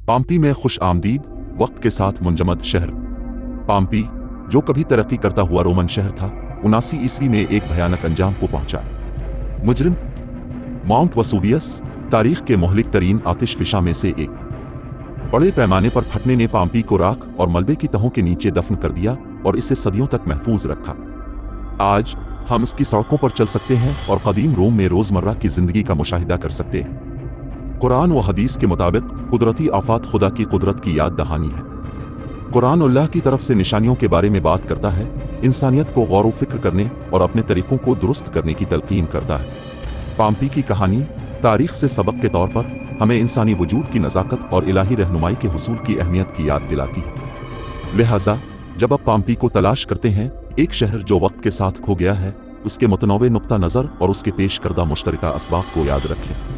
पाम्पी में खुश आमदीद, वक्त के साथ मुंजमद शहर। पाम्पी, जो कभी तरक्की करता हुआ रोमन शहर था, 79 ईस्वी में एक भयानक अंजाम को पहुंचा। मुजरिम माउंट वसूवियस, तारीख के मोहलिक तरीन आतिशफिशा में से एक, बड़े पैमाने पर फटने ने पाम्पी को राख और मलबे की तहों के नीचे दफन कर दिया और इसे सदियों तक महफूज रखा। आज हम इसकी सड़कों पर चल सकते हैं और कदीम रोम में रोजमर्रा की जिंदगी का मुशाहिदा कर सकते हैं। कुरान व हदीस के मुताबिक कुदरती आफात खुदा की कुदरत की याद दहानी है। कुरान अल्लाह की तरफ से निशानियों के बारे में बात करता है, इंसानियत को गौर व फिक्र करने और अपने तरीकों को दुरुस्त करने की तलकीन करता है। पाम्पी की कहानी तारीख से सबक के तौर पर हमें इंसानी वजूद की नज़ाकत और इलाही रहनुमाई के हुसूल की अहमियत की याद दिलाती है। लिहाजा जब आप पाम्पी को तलाश करते हैं, एक शहर जो वक्त के साथ खो गया है, उसके मुतनव्वे नुक्ता नज़र और उसके पेश करदा मुश्तरका असबाब को याद रखें।